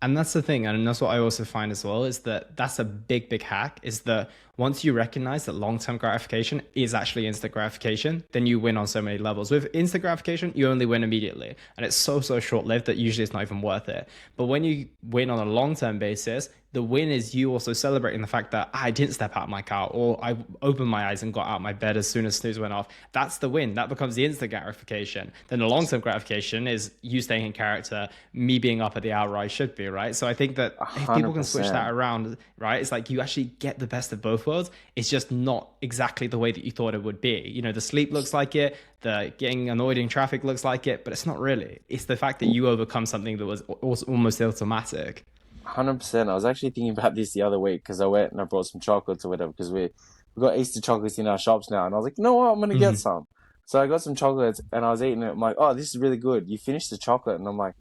And that's the thing, and that's what I also find as well, is that that's a big hack, is that once you recognize that long-term gratification is actually instant gratification, then you win on so many levels. With instant gratification, you only win immediately, and it's so short-lived that usually it's not even worth it. But when you win on a long-term basis, the win is you also celebrating the fact that I didn't step out of my car, or I opened my eyes and got out of my bed as soon as snooze went off. That's the win. That becomes the instant gratification. Then the long term gratification is you staying in character, me being up at the hour I should be, right? So I think that A if hundred people can switch that percent. around, right, it's like you actually get the best of both worlds. It's just not exactly the way that you thought it would be. You know, the sleep looks like it, the getting annoyed in traffic looks like it, but it's not really. It's the fact that you overcome something that was almost automatic. 100%. I was actually thinking about this the other week because I went and I brought some chocolates or whatever because we got Easter chocolates in our shops now, and I was like, you know what, I'm gonna get Mhm. some. So I got some chocolates and I was eating it. I'm like, oh, this is really good. You finished the chocolate, and I'm like,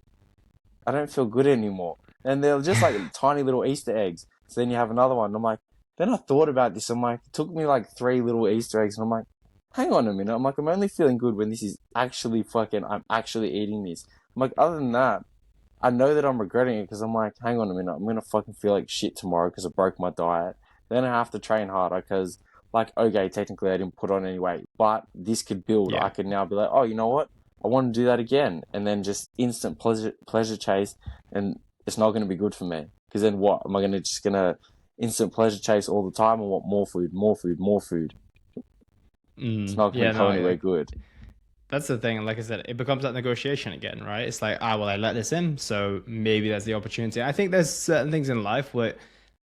I don't feel good anymore. And they're just like tiny little Easter eggs. So then you have another one. And I'm like, then I thought about this. I'm like, it took me like three little Easter eggs, and I'm like, hang on a minute. I'm like, I'm only feeling good when this is actually fucking. I'm actually eating this. I'm like, other than that. I know that I'm regretting it because I'm like, hang on a minute, I'm gonna fucking feel like shit tomorrow because I broke my diet. Then I have to train harder because, like, okay, technically I didn't put on any weight, but this could build. I Yeah. could now be like, oh, you know what? I want to do that again, and then just instant pleasure chase, and it's not gonna be good for me. Because then what? Am I gonna instant pleasure chase all the time and want more food, more food, more food? It's not gonna Yeah, go no, anywhere good. that's the thing. Like I said, it becomes that negotiation again, right? It's like, well, I let this in, so maybe there's the opportunity. I think there's certain things in life where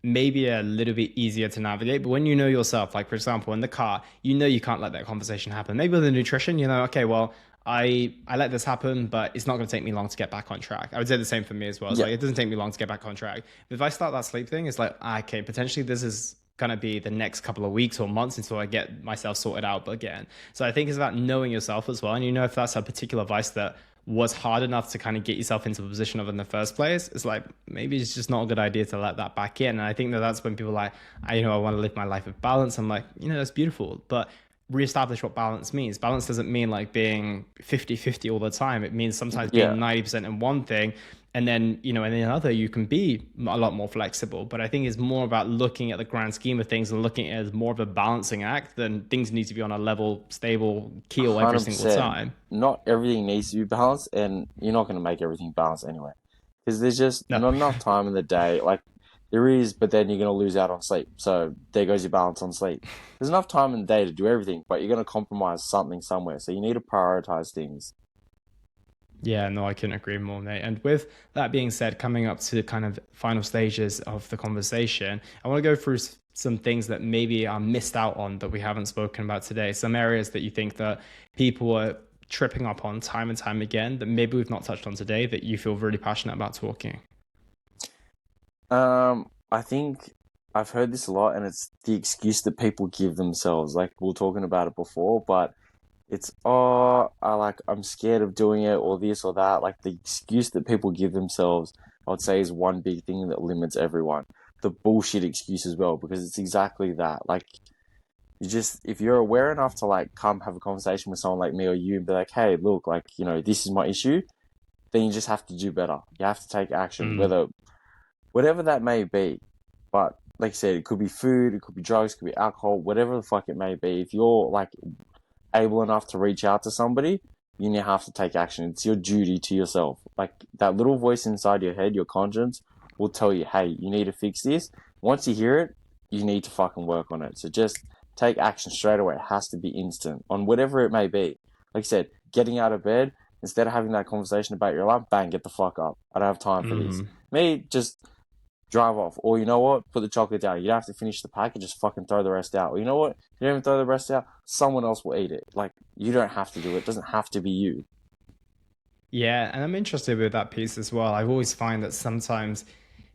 maybe a little bit easier to navigate, but when you know yourself, like for example, in the car, you know you can't let that conversation happen. Maybe with the nutrition, you know, okay, well, I let this happen, but it's not going to take me long to get back on track. I would say the same for me as well. It's Yeah, like it doesn't take me long to get back on track. But if I start that sleep thing, it's like, okay, potentially this is gonna be the next couple of weeks or months until I get myself sorted out again. So I think it's about knowing yourself as well. And you know, if that's a particular vice that was hard enough to kind of get yourself into a position of in the first place, it's like maybe it's just not a good idea to let that back in. And I think that that's when people are like, I want to live my life with balance. I'm like, that's beautiful. But reestablish what balance means. Balance doesn't mean like being 50-50 all the time. It means sometimes yeah, being 90% in one thing and then, in another, you can be a lot more flexible. But I think it's more about looking at the grand scheme of things and looking at it as more of a balancing act than things need to be on a level, stable keel every hundred single percent. time. Not everything needs to be balanced, and you're not going to make everything balanced anyway. Because there's just No. not enough time in the day. Like there is, but then you're going to lose out on sleep. So there goes your balance on sleep. There's enough time in the day to do everything, but you're going to compromise something somewhere. So you need to prioritize things. Yeah, no, I couldn't agree more, mate. And with that being said, coming up to kind of final stages of the conversation, I want to go through some things that maybe are missed out on that we haven't spoken about today. Some areas that you think that people are tripping up on time and time again that maybe we've not touched on today that you feel really passionate about talking. I think I've heard this a lot, and it's the excuse that people give themselves. Like we were talking about it before, but it's I'm scared of doing it or this or that. Like the excuse that people give themselves, I would say is one big thing that limits everyone. The bullshit excuse as well, because it's exactly that. Like you just if you're aware enough to like come have a conversation with someone like me or you and be like, hey, look, like, this is my issue, then you just have to do better. You have to take action, Mm. whatever that may be. But like I said, it could be food, it could be drugs, it could be alcohol, whatever the fuck it may be. If you're like able enough to reach out to somebody, you now have to take action. It's your duty to yourself. Like that little voice inside your head, your conscience, will tell you, hey, you need to fix this. Once you hear it, you need to fucking work on it. So just take action straight away. It has to be instant on whatever it may be. Like I said, getting out of bed, instead of having that conversation about your alarm, bang, get the fuck up. I don't have time for this. Mm. Me, just drive off. Or you know what? Put the chocolate down. You don't have to finish the packet, just fucking throw the rest out. Or you know what? You don't even throw the rest out, someone else will eat it. Like, you don't have to do it. It doesn't have to be you. Yeah, and I'm interested with that piece as well. I've always find that sometimes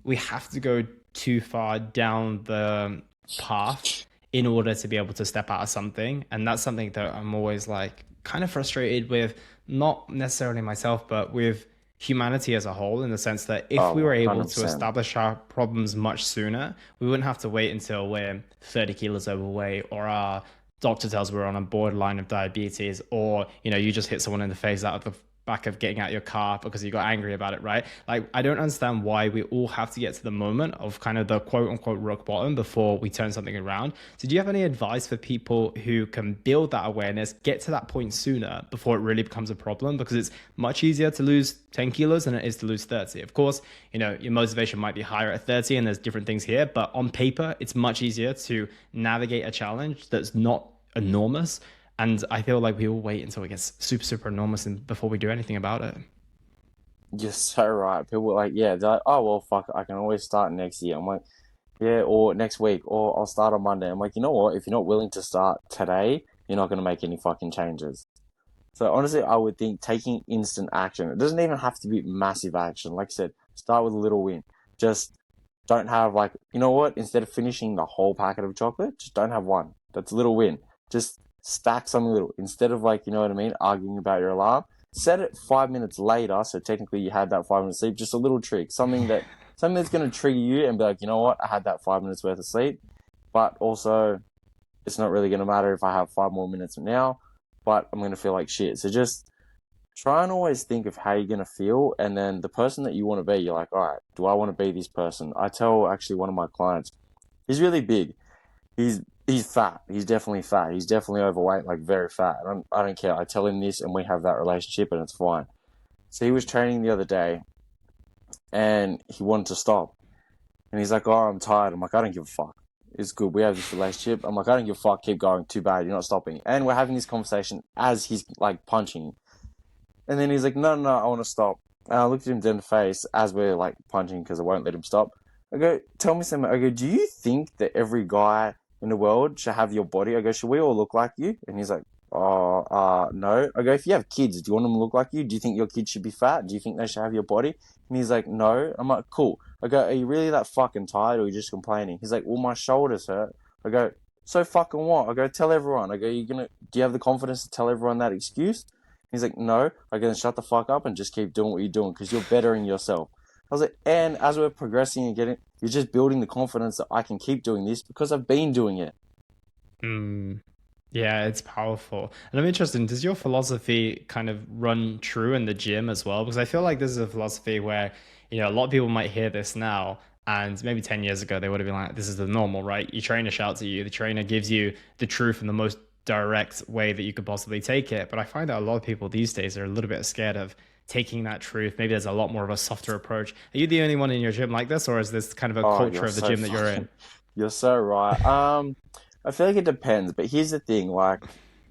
we have to go too far down the path in order to be able to step out of something. And that's something that I'm always like kind of frustrated with, not necessarily myself, but with humanity as a whole, in the sense that if we Oh, were able to 100%. establish our problems much sooner, we wouldn't have to wait until we're 30 kilos overweight, or our doctor tells we're on a borderline of diabetes, or you just hit someone in the face out of the back of getting out your car because you got angry about it, right? Like, I don't understand why we all have to get to the moment of kind of the quote unquote rock bottom before we turn something around. So do you have any advice for people who can build that awareness, get to that point sooner before it really becomes a problem? Because it's much easier to lose 10 kilos than it is to lose 30. Of course, your motivation might be higher at 30 and there's different things here, but on paper, it's much easier to navigate a challenge that's not enormous. And I feel like we all wait until it gets super, super enormous and before we do anything about it. You're so right. People are like, yeah, they're like, oh, well, fuck, I can always start next year. I'm like, yeah, or next week, or I'll start on Monday. I'm like, you know what? If you're not willing to start today, you're not going to make any fucking changes. So honestly, I would think taking instant action. It doesn't even have to be massive action. Like I said, start with a little win. Just don't have like, you know what? Instead of finishing the whole packet of chocolate, just don't have one. That's a little win. Just stack something little. Instead of like, you know what I mean, arguing about your alarm, set it 5 minutes later. So technically you had that 5 minutes sleep. Just a little trick. Something that's going to trigger you and be like, you know what? I had that 5 minutes worth of sleep. But also, it's not really going to matter if I have 5 more minutes now, but I'm going to feel like shit. So just try and always think of how you're going to feel. And then the person that you want to be, you're like, all right, do I want to be this person? I tell actually one of my clients, he's really big. He's fat. He's definitely fat. He's definitely overweight, like very fat. I don't care. I tell him this and we have that relationship and it's fine. So he was training the other day and he wanted to stop. And he's like, oh, I'm tired. I'm like, I don't give a fuck. It's good. We have this relationship. I'm like, I don't give a fuck. Keep going. Too bad. You're not stopping. And we're having this conversation as he's like punching. And then he's like, no, no, no, I want to stop. And I looked at him dead in the face as we're like punching because I won't let him stop. I go, tell me something. I go, do you think that every guy in the world should have your body? I go, should we all look like you? And he's like, oh, no. I go, if you have kids, do you want them to look like you? Do you think your kids should be fat? Do you think they should have your body? And he's like, no. I'm like, cool. I go, are you really that fucking tired or are you just complaining? He's like, well, my shoulders hurt. I go, so fucking what? I go, tell everyone. I go, do you have the confidence to tell everyone that excuse? He's like, no. I go, then shut the fuck up and just keep doing what you're doing because you're bettering yourself. I was like, and as we're progressing and getting, you're just building the confidence that I can keep doing this because I've been doing it. Mm. Yeah, it's powerful. And I'm interested, does your philosophy kind of run true in the gym as well? Because I feel like this is a philosophy where, a lot of people might hear this now, and maybe 10 years ago, they would have been like, this is the normal, right? Your trainer shouts at you, the trainer gives you the truth in the most direct way that you could possibly take it. But I find that a lot of people these days are a little bit scared of taking that truth. Maybe there's a lot more of a softer approach. Are you the only one in your gym like this, or is this kind of a Oh, culture you're of the so gym that you're in? fucking, you're so right. I feel like it depends, but here's the thing, like,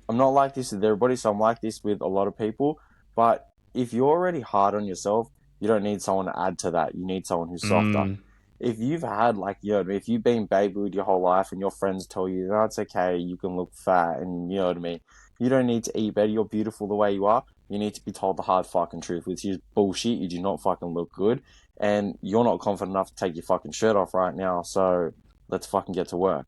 I'm not like this with everybody, so I'm like this with a lot of people, but if you're already hard on yourself, you don't need someone to add to that. You need someone who's softer. Mm, If you've had like, if you've been babyed your whole life and your friends tell you, no, it's okay, you can look fat and you know what I mean, you don't need to eat better, you're beautiful the way you are. You need to be told the hard fucking truth, which is bullshit. You do not fucking look good and you're not confident enough to take your fucking shirt off right now. So let's fucking get to work.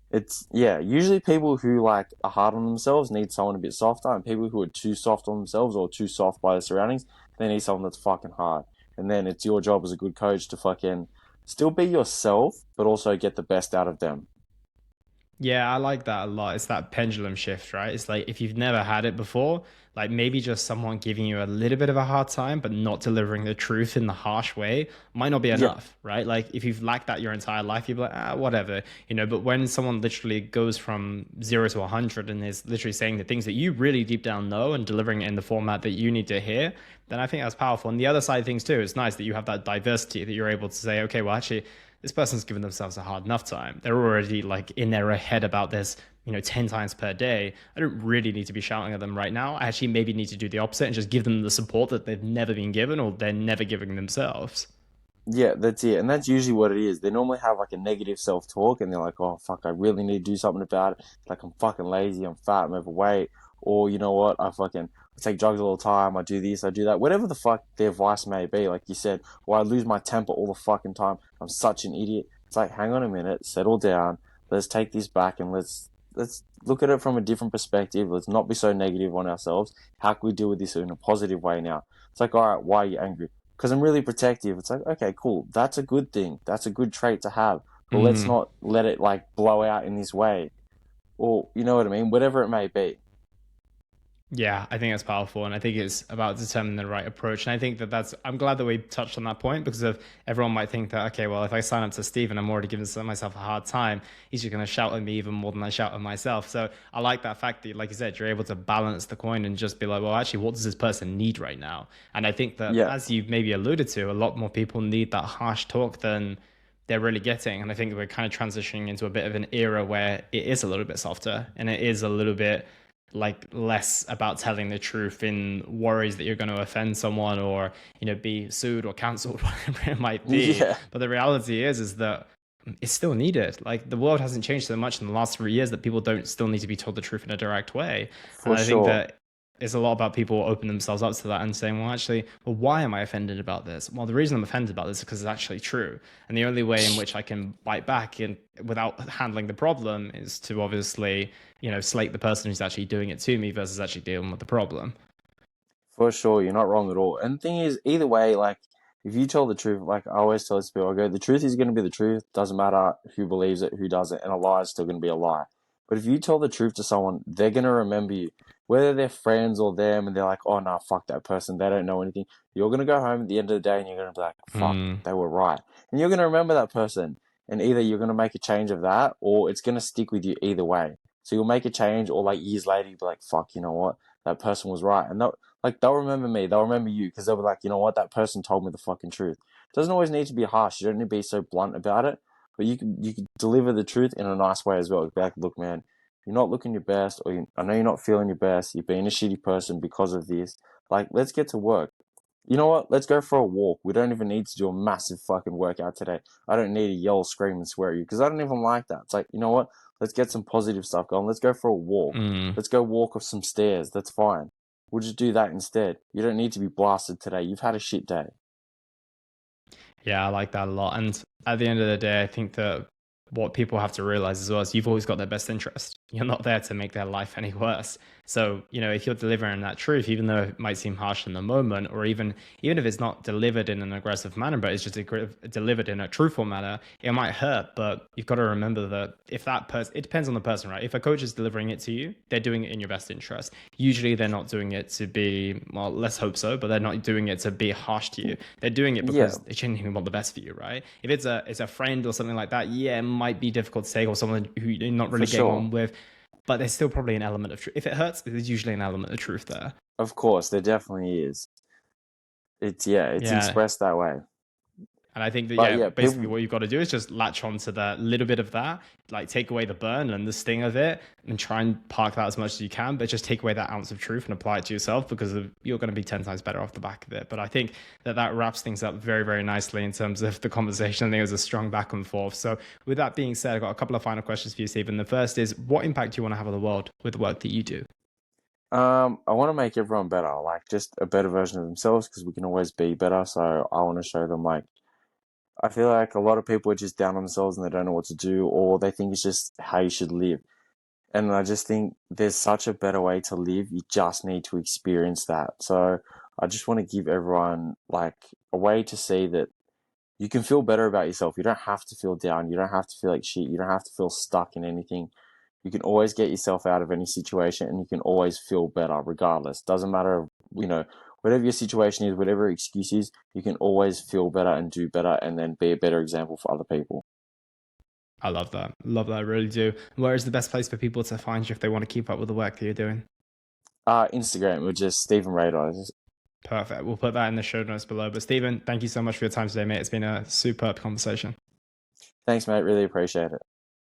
It's yeah, usually people who like are hard on themselves need someone a bit softer, and people who are too soft on themselves or too soft by their surroundings, they need someone that's fucking hard. And then it's your job as a good coach to fucking still be yourself, but also get the best out of them. Yeah, I like that a lot. It's that pendulum shift, right? It's like if you've never had it before, like maybe just someone giving you a little bit of a hard time, but not delivering the truth in the harsh way might not be Yeah, enough, right? Like if you've lacked that your entire life, you'd be like, whatever, But when someone literally goes from 0 to 100 and is literally saying the things that you really deep down know and delivering it in the format that you need to hear, then I think that's powerful. And the other side of things too, it's nice that you have that diversity that you're able to say, okay, well, actually, this person's given themselves a hard enough time. They're already like in their head about this, 10 times per day. I don't really need to be shouting at them right now. I actually maybe need to do the opposite and just give them the support that they've never been given or they're never giving themselves. yeah, that's it. And that's usually what it is. They normally have like a negative self-talk and they're like, oh, fuck, I really need to do something about it. Like, I'm fucking lazy, I'm fat, I'm overweight. Or, you know what, I take drugs all the time, I do this, I do that. Whatever the fuck their vice may be, like you said, or I lose my temper all the fucking time. I'm such an idiot. It's like, hang on a minute, settle down. Let's take this back and let's look at it from a different perspective. Let's not be so negative on ourselves. How can we deal with this in a positive way now? It's like, all right, why are you angry? Because I'm really protective. It's like, okay, cool. That's a good thing. That's a good trait to have. But let's Mm. not let it like blow out in this way. Or, you know what I mean? Whatever it may be. Yeah, I think that's powerful, and I think it's about determining the right approach. And I think that I'm glad that we touched on that point because of everyone might think that okay, well, if I sign up to Steve and I'm already giving myself a hard time, he's just going to shout at me even more than I shout at myself. So I like that fact that, like you said, you're able to balance the coin and just be like, well, actually, what does this person need right now? And I think that Yeah, as you've maybe alluded to, a lot more people need that harsh talk than they're really getting. And I think we're kind of transitioning into a bit of an era where it is a little bit softer and it is a little bit like less about telling the truth in worries that you're going to offend someone or be sued or cancelled whatever it might be. yeah, But the reality is that it's still needed. Like the world hasn't changed so much in the last 3 years that people don't still need to be told the truth in a direct way. And for I think sure. that it's a lot about people opening themselves up to that and saying, well, actually, well, why am I offended about this? Well, the reason I'm offended about this is because it's actually true. And the only way in which I can bite back and without handling the problem is to obviously, slate the person who's actually doing it to me versus actually dealing with the problem. For sure, you're not wrong at all. And the thing is, either way, like if you tell the truth, like I always tell this people, I go, the truth is going to be the truth. Doesn't matter who believes it, who doesn't, and a lie is still going to be a lie. But if you tell the truth to someone, they're going to remember you, whether they're friends or them, and they're like, oh no, fuck that person, they don't know anything. You're going to go home at the end of the day, and you're going to be like, fuck, Mm. they were right, and you're going to remember that person, and either you're going to make a change of that, or it's going to stick with you either way. So you'll make a change, or like years later, you'll be like, fuck, you know what? That person was right, and that like they'll remember me, they'll remember you because they'll be like, you know what, that person told me the fucking truth. It doesn't always need to be harsh. You don't need to be so blunt about it, but you can deliver the truth in a nice way as well. Be like, look, man, you're not looking your best, or I know you're not feeling your best. You're being a shitty person because of this. Like, let's get to work. You know what? Let's go for a walk. We don't even need to do a massive fucking workout today. I don't need to yell, scream, and swear at you because I don't even like that. It's like, you know what? Let's get some positive stuff going. Let's go for a walk. Mm. Let's go walk up some stairs. That's fine. We'll just do that instead. You don't need to be blasted today. You've had a shit day. Yeah, I like that a lot. And at the end of the day, I think that what people have to realize as well is you've always got their best interest. You're not there to make their life any worse. So, if you're delivering that truth, even though it might seem harsh in the moment, or even if it's not delivered in an aggressive manner, but it's just delivered in a truthful manner, it might hurt. But you've got to remember that if that person, it depends on the person, right? If a coach is delivering it to you, they're doing it in your best interest. Usually they're not doing it to be, well, let's hope so, but they're not doing it to be harsh to you. They're doing it Yeah, because they genuinely want the best for you, right? If it's a friend or something like that, yeah, it might be difficult to take, or someone who you're not for really getting on sure. with, but there's still probably an element of truth. If it hurts, there's usually an element of truth there. Of course, there definitely is. It's Yeah. expressed that way. And I think that, But yeah, yeah, basically people, what you've got to do is just latch on to that little bit of that, like take away the burn and the sting of it and try and park that as much as you can, but just take away that ounce of truth and apply it to yourself because you're going to be 10 times better off the back of it. But I think that wraps things up very, very nicely in terms of the conversation. I think it was a strong back and forth. So with that being said, I've got a couple of final questions for you, Stephen. The first is, what impact do you want to have on the world with the work that you do? I want to make everyone better, like just a better version of themselves because we can always be better. So I want to show them like I feel like a lot of people are just down on themselves and they don't know what to do, or they think it's just how you should live. And I just think there's such a better way to live. You just need to experience that. So I just want to give everyone like a way to see that you can feel better about yourself. You don't have to feel down. You don't have to feel like shit. You don't have to feel stuck in anything. You can always get yourself out of any situation and you can always feel better regardless. Doesn't matter, whatever your situation is, whatever excuse is, you can always feel better and do better and then be a better example for other people. I love that. Love that. I really do. Where is the best place for people to find you if they want to keep up with the work that you're doing? Instagram, which is Steven Rados. Perfect. We'll put that in the show notes below. But Stephen, thank you so much for your time today, mate. It's been a superb conversation. Thanks, mate. Really appreciate it.